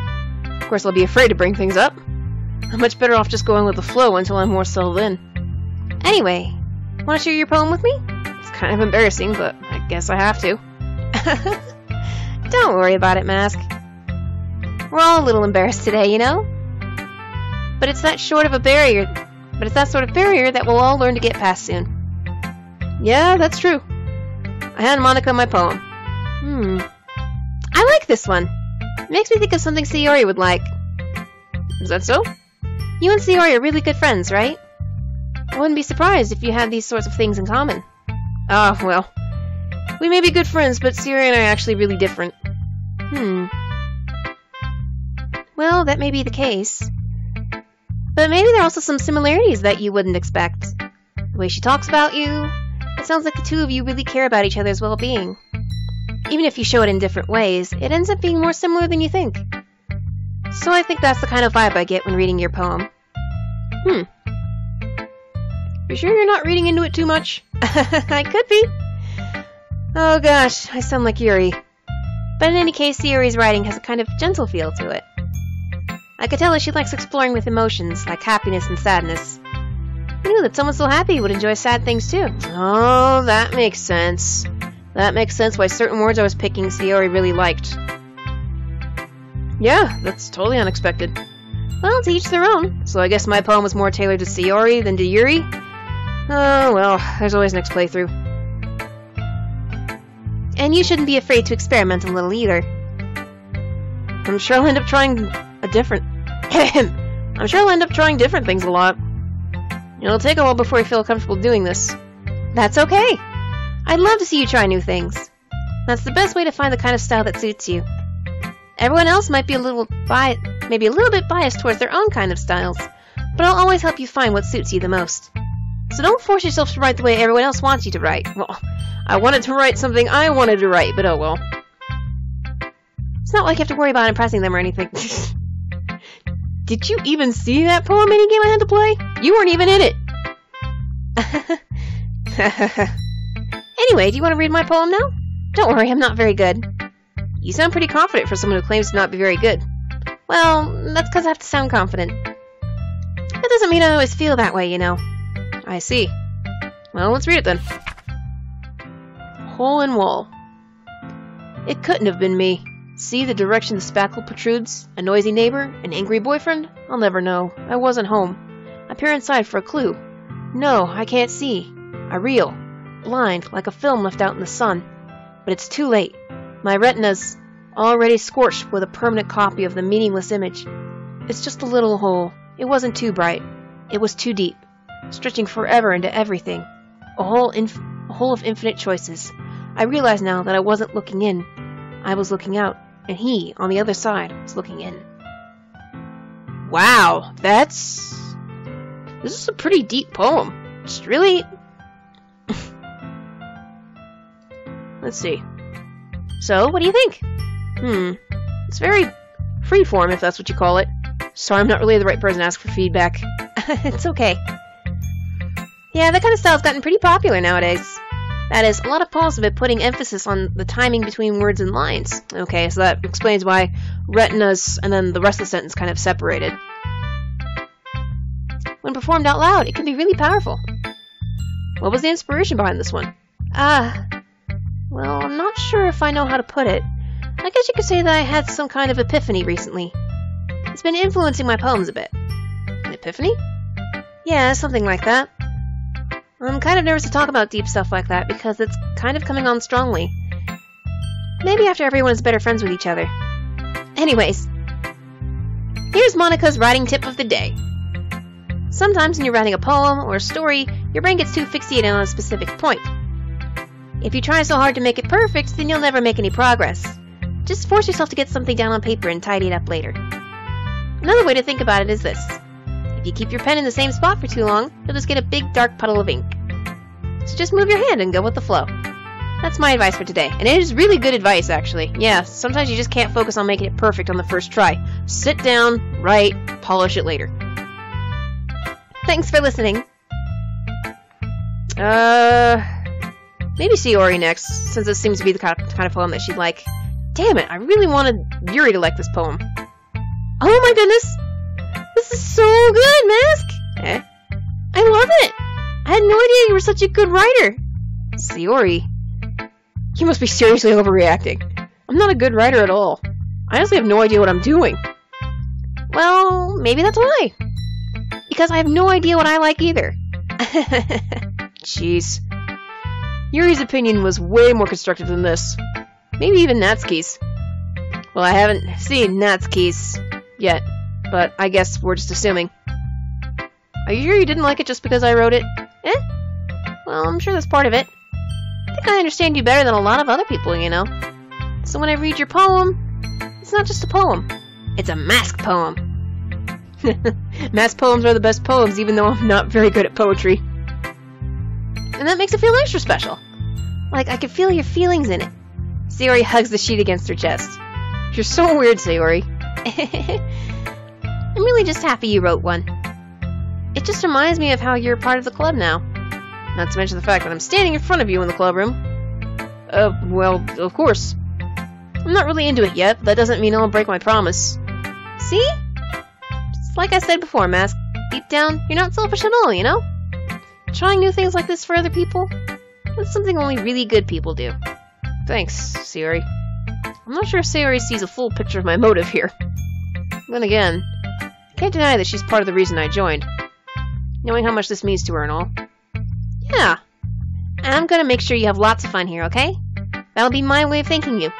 Of course, I'll be afraid to bring things up. I'm much better off just going with the flow until I'm more settled in. Anyway, want to share your poem with me? It's kind of embarrassing, but I guess I have to. Don't worry about it, Mask. We're all a little embarrassed today, you know? But it's that sort of barrier that we'll all learn to get past soon. Yeah, that's true. I hand Monika my poem. I like this one. It makes me think of something Saiyori would like. Is that so? You and Saiyori are really good friends, right? I wouldn't be surprised if you had these sorts of things in common. Ah, well. We may be good friends, but Saiyori and I are actually really different. Well, that may be the case. But maybe there are also some similarities that you wouldn't expect. The way she talks about you, it sounds like the two of you really care about each other's well-being. Even if you show it in different ways, it ends up being more similar than you think. So I think that's the kind of vibe I get when reading your poem. You sure you're not reading into it too much? I could be. Oh gosh, I sound like Yuri. But in any case, Saiyori's writing has a kind of gentle feel to it. I could tell that she likes exploring with emotions, like happiness and sadness. I knew that someone so happy would enjoy sad things too. Oh, that makes sense. That makes sense why certain words I was picking Saiyori really liked. Yeah, that's totally unexpected. Well, to each their own. So I guess my poem was more tailored to Saiyori than to Yuri? Oh, well, there's always next playthrough. And you shouldn't be afraid to experiment a little either. I'm sure I'll end up trying different things a lot. It'll take a while before I feel comfortable doing this. That's okay. I'd love to see you try new things. That's the best way to find the kind of style that suits you. Everyone else might be maybe a little bit biased towards their own kind of styles, but I'll always help you find what suits you the most. So don't force yourself to write the way everyone else wants you to write. Well, I wanted to write something I wanted to write, but oh well. It's not like you have to worry about impressing them or anything. Did you even see that poem minigame I had to play? You weren't even in it! Anyway, do you want to read my poem now? Don't worry, I'm not very good. You sound pretty confident for someone who claims to not be very good. Well, that's because I have to sound confident. That doesn't mean I always feel that way, you know. I see. Well, let's read it then. Hole in wall. It couldn't have been me. See the direction the spackle protrudes? A noisy neighbor? An angry boyfriend? I'll never know. I wasn't home. I peer inside for a clue. No, I can't see. I reel. Blind, like a film left out in the sun. But it's too late. My retina's already scorched with a permanent copy of the meaningless image. It's just a little hole. It wasn't too bright. It was too deep, stretching forever into everything. A hole of infinite choices. I realize now that I wasn't looking in. I was looking out, and he, on the other side, was looking in. Wow, this is a pretty deep poem. Just really... Let's see. So, what do you think? It's very freeform, if that's what you call it. Sorry, I'm not really the right person to ask for feedback. It's okay. Yeah, that kind of style's gotten pretty popular nowadays. That is, a lot of poems have been putting emphasis on the timing between words and lines. Okay, so that explains why retinas and then the rest of the sentence kind of separated. When performed out loud, it can be really powerful. What was the inspiration behind this one? Well, I'm not sure if I know how to put it. I guess you could say that I had some kind of epiphany recently. It's been influencing my poems a bit. An epiphany? Yeah, something like that. I'm kind of nervous to talk about deep stuff like that because it's kind of coming on strongly. Maybe after everyone's better friends with each other. Anyways, here's Monika's writing tip of the day. Sometimes when you're writing a poem or a story, your brain gets too fixated on a specific point. If you try so hard to make it perfect, then you'll never make any progress. Just force yourself to get something down on paper and tidy it up later. Another way to think about it is this. If you keep your pen in the same spot for too long, you'll just get a big dark puddle of ink. So just move your hand and go with the flow. That's my advice for today, and it is really good advice actually. Yeah, sometimes you just can't focus on making it perfect on the first try. Sit down, write, polish it later. Thanks for listening. Maybe Saiyori next, since this seems to be the kind of poem that she'd like. Damn it, I really wanted Yuri to like this poem. Oh my goodness! This is so good, Mask! I love it! I had no idea you were such a good writer! Saiyori, you must be seriously overreacting. I'm not a good writer at all. I honestly have no idea what I'm doing. Well, maybe that's why. Because I have no idea what I like either. Jeez. Yuri's opinion was way more constructive than this. Maybe even Natsuki's. Well, I haven't seen Natsuki's yet, but I guess we're just assuming. Are you sure you didn't like it just because I wrote it? Well, I'm sure that's part of it. I think I understand you better than a lot of other people, you know. So when I read your poem, it's not just a poem. It's a mask poem. Mask poems are the best poems, even though I'm not very good at poetry. And that makes it feel extra special. Like I could feel your feelings in it. Saiyori hugs the sheet against her chest. You're so weird, Saiyori. I'm really just happy you wrote one. It just reminds me of how you're part of the club now. Not to mention the fact that I'm standing in front of you in the club room. Well, of course. I'm not really into it yet, but that doesn't mean I'll break my promise. See? Just like I said before, Mask. Deep down, you're not selfish at all, you know? Trying new things like this for other people? That's something only really good people do. Thanks, Saiyori. I'm not sure if Saiyori sees a full picture of my motive here. Then again, I can't deny that she's part of the reason I joined. Knowing how much this means to her and all. Yeah. And I'm gonna make sure you have lots of fun here, okay? That'll be my way of thanking you.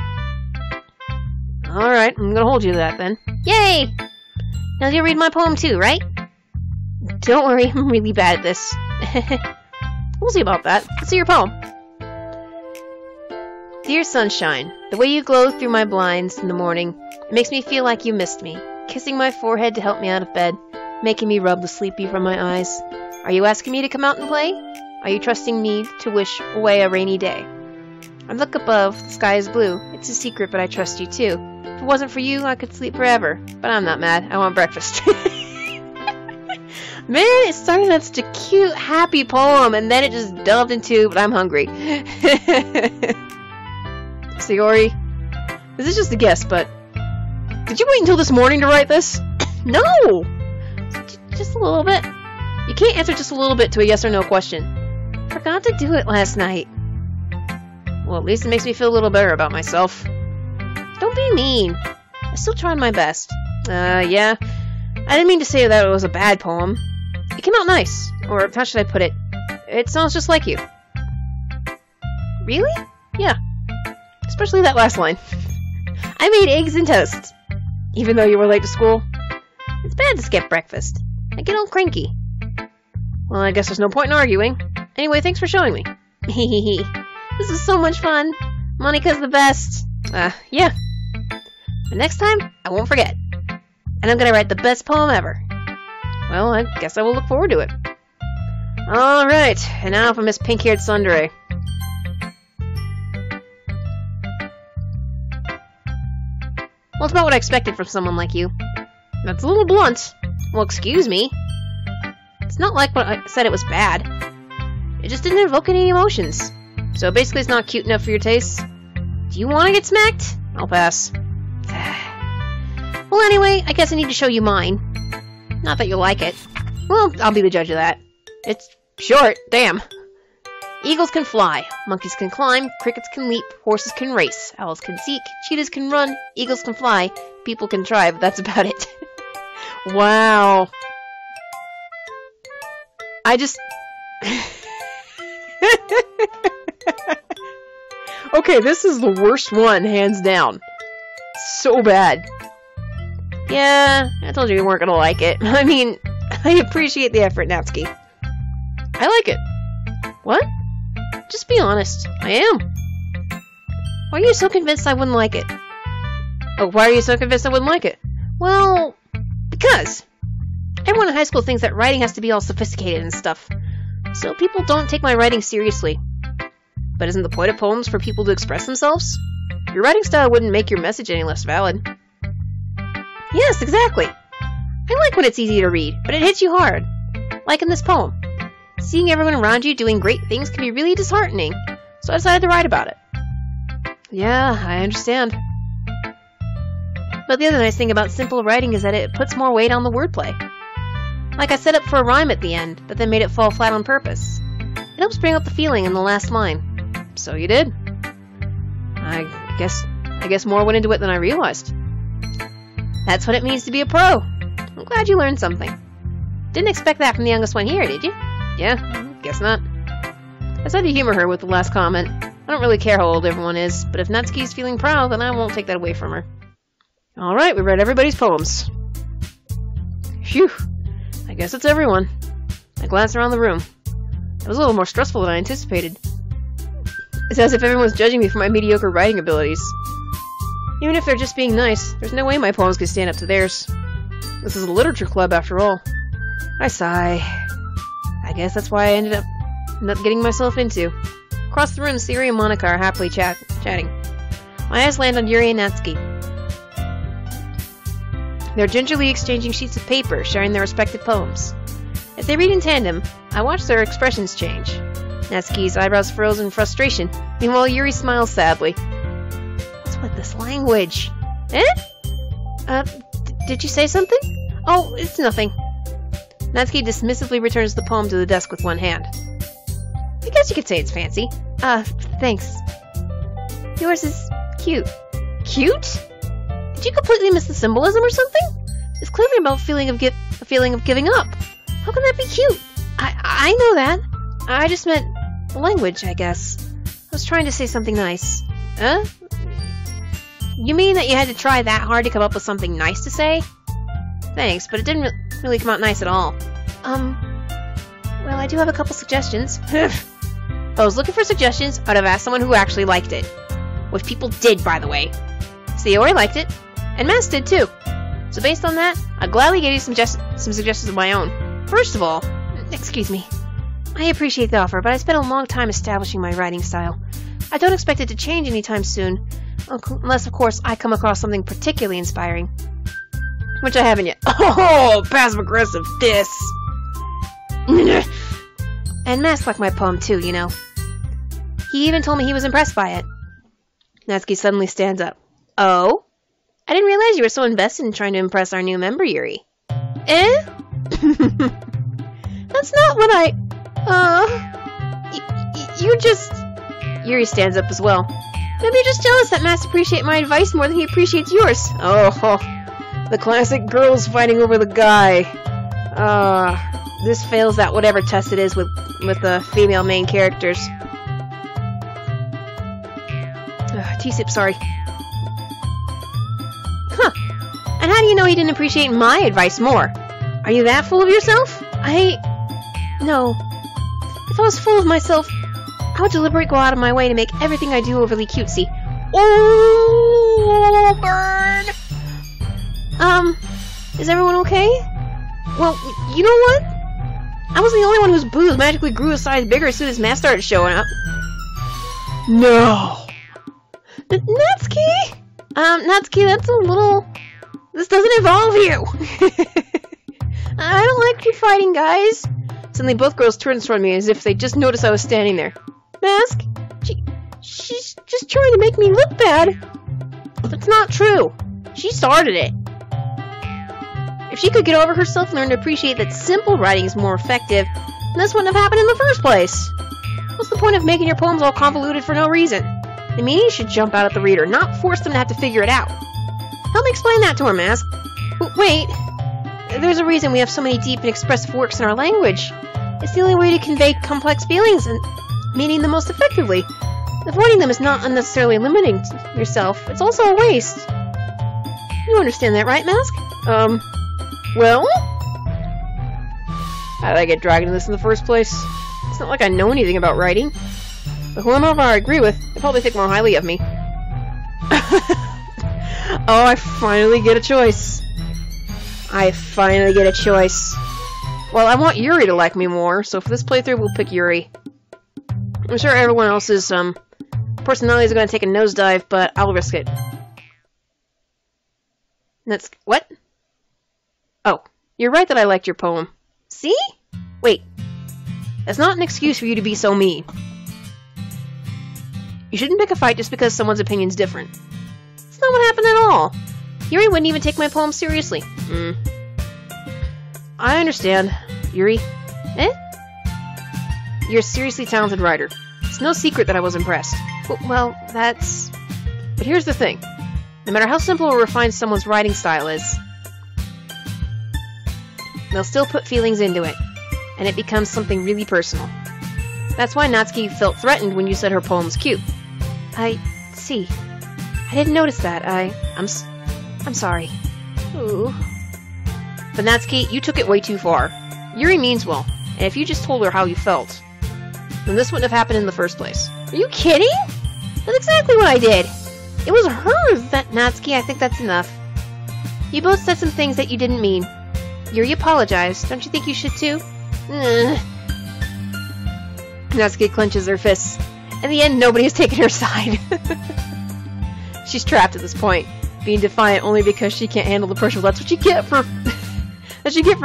Alright, I'm gonna hold you to that then. Yay! Now you'll read my poem too, right? Don't worry, I'm really bad at this. We'll see about that. Let's see your poem. Dear sunshine, the way you glow through my blinds in the morning, it makes me feel like you missed me, kissing my forehead to help me out of bed, making me rub the sleepy from my eyes. Are you asking me to come out and play? Are you trusting me to wish away a rainy day? I look above, the sky is blue. It's a secret, but I trust you too. If it wasn't for you, I could sleep forever. But I'm not mad. I want breakfast. Man, it started as such a cute, happy poem, and then it just delved into, but I'm hungry. Saiyori, this is just a guess, but did you wait until this morning to write this? No! Just a little bit. You can't answer just a little bit to a yes or no question. Forgot to do it last night. Well, at least it makes me feel a little better about myself. Don't be mean. I still tried my best. Yeah. I didn't mean to say that it was a bad poem. It came out nice. Or, how should I put it? It sounds just like you. Really? Yeah. Especially that last line. I made eggs and toast. Even though you were late to school. It's bad to skip breakfast. I get all cranky. Well, I guess there's no point in arguing. Anyway, thanks for showing me. Hehehe. This is so much fun. Monika's the best. Yeah. But next time, I won't forget. And I'm gonna write the best poem ever. Well, I guess I will look forward to it. Alright, and now for Miss Pink-Haired Tsundere. Well, it's about what I expected from someone like you. That's a little blunt. Well, excuse me. It's not like what I said it was bad. It just didn't evoke any emotions. So basically it's not cute enough for your taste. Do you want to get smacked? I'll pass. Well, anyway, I guess I need to show you mine. Not that you'll like it. Well, I'll be the judge of that. It's short, damn. Eagles can fly, monkeys can climb, crickets can leap, horses can race, owls can seek, cheetahs can run, eagles can fly, people can try, but that's about it. Wow. I just... Okay, this is the worst one, hands down. So bad. Yeah, I told you you weren't gonna like it. I mean, I appreciate the effort, Natsuki. I like it. What? Just be honest. I am. Why are you so convinced I wouldn't like it? Oh, why are you so convinced I wouldn't like it? Well, because. Everyone in high school thinks that writing has to be all sophisticated and stuff. So people don't take my writing seriously. But isn't the point of poems for people to express themselves? Your writing style wouldn't make your message any less valid. Yes, exactly. I like when it's easy to read, but it hits you hard. Like in this poem. Seeing everyone around you doing great things can be really disheartening, so I decided to write about it. Yeah, I understand. But the other nice thing about simple writing is that it puts more weight on the wordplay. Like I set up for a rhyme at the end, but then made it fall flat on purpose. It helps bring out the feeling in the last line. So you did. I guess more went into it than I realized. That's what it means to be a pro. I'm glad you learned something. Didn't expect that from the youngest one here, did you? Yeah, guess not. That's said to humor her with the last comment. I don't really care how old everyone is, but if Natsuki's feeling proud, then I won't take that away from her. Alright, we read everybody's poems. Phew. I guess it's everyone. I glanced around the room. It was a little more stressful than I anticipated. It's as if everyone's judging me for my mediocre writing abilities. Even if they're just being nice, there's no way my poems could stand up to theirs. This is a literature club, after all. I sigh. I guess that's why I ended up getting myself into. Across the room, Saiyori and Monika are happily chatting. My eyes land on Yuri and Natsuki. They're gingerly exchanging sheets of paper, sharing their respective poems. As they read in tandem, I watch their expressions change. Natsuki's eyebrows furrows in frustration, meanwhile Yuri smiles sadly. What's with this language? Eh? Did you say something? Oh, it's nothing. Natsuki dismissively returns the poem to the desk with one hand. I guess you could say it's fancy. Thanks. Yours is cute. Cute? Did you completely miss the symbolism or something? It's clearly about a feeling of giving up. How can that be cute? I know that. I just meant the language, I guess. I was trying to say something nice. Huh? You mean that you had to try that hard to come up with something nice to say? Thanks, but it didn't really come out nice at all. Well, I do have a couple suggestions. If I was looking for suggestions, I'd have asked someone who actually liked it. Which people did, by the way. Saiyori liked it, and Mask did too. So based on that, I'd gladly give you some suggestions of my own. First of all, excuse me. I appreciate the offer, but I spent a long time establishing my writing style. I don't expect it to change anytime soon, unless, of course, I come across something particularly inspiring. Which I haven't yet. Oh, passive-aggressive diss! And Mask liked my poem too, you know. He even told me he was impressed by it. Natsuki suddenly stands up. Oh? I didn't realize you were so invested in trying to impress our new member, Yuri. Eh? That's not what I... you just... Yuri stands up as well. Maybe you're just jealous that Mask appreciates my advice more than he appreciates yours. Oh, the classic girls fighting over the guy. This fails at whatever test it is with the female main characters. T-sip, sorry. Huh. And how do you know he didn't appreciate my advice more? Are you that full of yourself? No. If I was full of myself, I would deliberately go out of my way to make everything I do overly cutesy. Oh, burn! Is everyone okay? Well, you know what? I was the only one whose booze magically grew a size bigger as soon as Mask started showing up. No! Natsuki? Natsuki, that's a little... This doesn't involve you! I don't like you fighting, guys. Suddenly both girls turned toward me as if they just noticed I was standing there. Mask? She's just trying to make me look bad. That's not true. She started it. If she could get over herself and learn to appreciate that simple writing is more effective, then this wouldn't have happened in the first place. What's the point of making your poems all convoluted for no reason? The meaning should jump out at the reader, not force them to have to figure it out. Help me explain that to her, Mask. Wait. There's a reason we have so many deep and expressive works in our language. It's the only way to convey complex feelings and meaning them most effectively. Avoiding them is not unnecessarily limiting yourself. It's also a waste. You understand that, right, Mask? Well? How did I get dragged into this in the first place? It's not like I know anything about writing. But whoever I agree with, they probably think more highly of me. Oh, I finally get a choice. I finally get a choice. Well, I want Yuri to like me more, so for this playthrough, we'll pick Yuri. I'm sure everyone else's, personalities are gonna take a nosedive, but I'll risk it. What? Oh, you're right that I liked your poem. See? Wait. That's not an excuse for you to be so mean. You shouldn't pick a fight just because someone's opinion's different. That's not what happened at all. Yuri wouldn't even take my poem seriously. I understand, Yuri. Eh? You're a seriously talented writer. It's no secret that I was impressed. Well, that's... But here's the thing. No matter how simple or refined someone's writing style is, they'll still put feelings into it, and it becomes something really personal. That's why Natsuki felt threatened when you said her poem's cute. I see. I didn't notice that. I'm sorry. Ooh. But Natsuki, you took it way too far. Yuri means well, and if you just told her how you felt, then this wouldn't have happened in the first place. Are you kidding? That's exactly what I did. It was her that Natsuki, I think that's enough. You both said some things that you didn't mean. Yuri apologized. Don't you think you should too? Natsuki clenches her fists. In the end, nobody has taken her side. She's trapped at this point, being defiant only because she can't handle the pressure. That's what you get for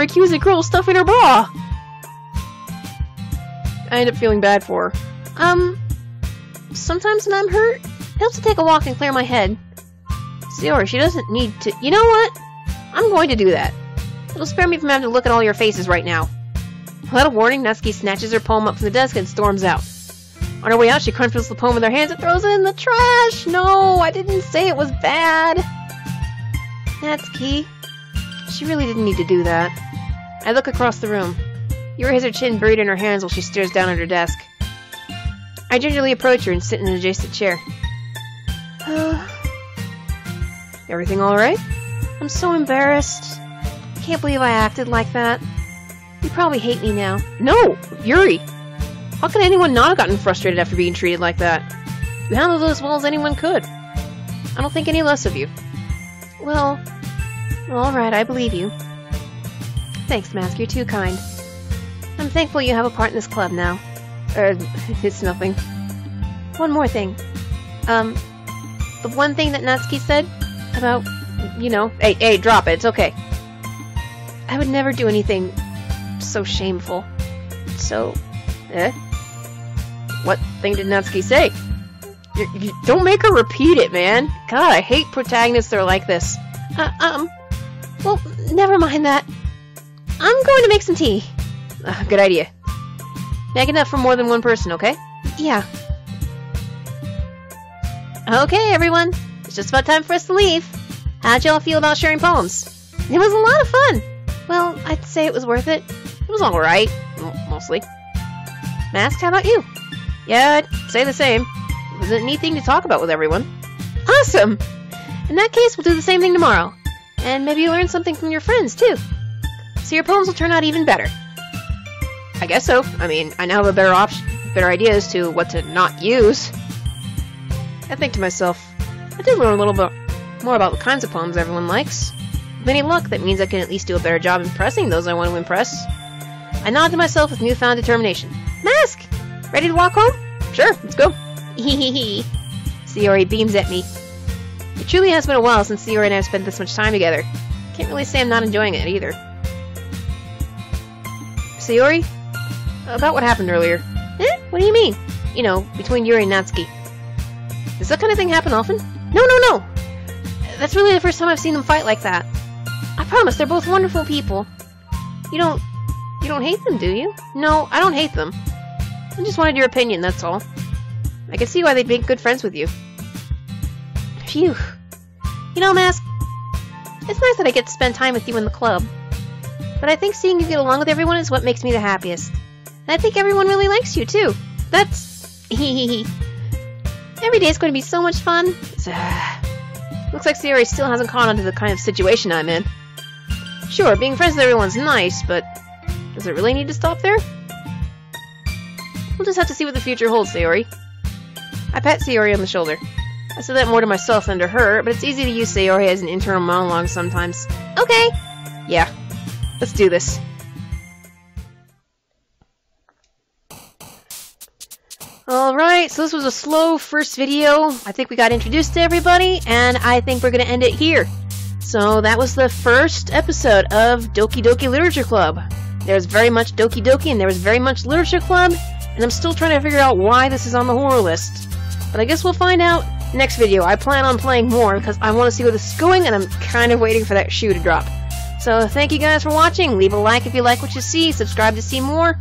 accusing Cruel stuff in her bra. I end up feeling bad for her. Sometimes when I'm hurt, it helps to take a walk and clear my head. Saiyori, she doesn't need to. You know what? I'm going to do that. It'll spare me from having to look at all your faces right now. Without a warning, Natsuki snatches her poem up from the desk and storms out. On her way out, she crunches the poem with her hands and throws it in the trash! No, I didn't say it was bad! Natsuki, she really didn't need to do that. I look across the room. Yuri has her chin buried in her hands while she stares down at her desk. I gingerly approach her and sit in an adjacent chair. Everything alright? I'm so embarrassed. I can't believe I acted like that. You probably hate me now. No! Yuri! How could anyone not have gotten frustrated after being treated like that? You handled it as well as anyone could. I don't think any less of you. Well, alright, I believe you. Thanks, Mask, you're too kind. I'm thankful you have a part in this club now. It's nothing. One more thing. The one thing that Natsuki said about, you know... Hey, drop it, it's okay. I would never do anything so shameful. So... What thing did Natsuki say? You don't make her repeat it, man. God, I hate protagonists that are like this. Well, never mind that. I'm going to make some tea. Good idea. Make enough for more than one person, okay? Yeah. Okay, everyone. It's just about time for us to leave. How'd y'all feel about sharing poems? It was a lot of fun. Well, I'd say it was worth it. It was alright. Mostly. Mask, how about you? Yeah, I'd say the same. It was a neat thing to talk about with everyone. Awesome! In that case, we'll do the same thing tomorrow. And maybe you'll learn something from your friends, too. So your poems will turn out even better. I guess so. I mean, I now have a better idea as to what to not use. I think to myself, I did learn a little bit more about the kinds of poems everyone likes. With any luck, that means I can at least do a better job impressing those I want to impress. I nod to myself with newfound determination. Mask! Ready to walk home? Sure, let's go. Hehehe. Saiyori beams at me. It truly has been a while since Saiyori and I have spent this much time together. Can't really say I'm not enjoying it either. Saiyori? About what happened earlier. What do you mean? You know, between Yuri and Natsuki. Does that kind of thing happen often? No! That's really the first time I've seen them fight like that. I promise, they're both wonderful people. You don't hate them, do you? No, I don't hate them. I just wanted your opinion, that's all. I can see why they'd make good friends with you. Phew. You know, Mask, it's nice that I get to spend time with you in the club. But I think seeing you get along with everyone is what makes me the happiest. And I think everyone really likes you, too. That's... Every day's going to be so much fun. Looks like Saiyori still hasn't caught on to the kind of situation I'm in. Sure, being friends with everyone's nice, but... does it really need to stop there? We'll just have to see what the future holds, Saiyori. I pat Saiyori on the shoulder. I said that more to myself than to her, but it's easy to use Saiyori as an internal monologue sometimes. Okay! Yeah. Let's do this. Alright, so this was a slow first video. I think we got introduced to everybody, and I think we're going to end it here. So that was the first episode of Doki Doki Literature Club. There was very much Doki Doki, and there was very much Literature Club, and I'm still trying to figure out why this is on the horror list. But I guess we'll find out next video. I plan on playing more, because I want to see where this is going, and I'm kind of waiting for that shoe to drop. So thank you guys for watching. Leave a like if you like what you see, subscribe to see more,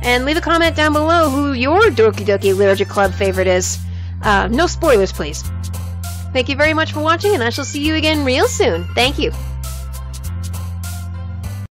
and leave a comment down below who your Doki Doki Literature Club favorite is. No spoilers, please. Thank you very much for watching, and I shall see you again real soon. Thank you.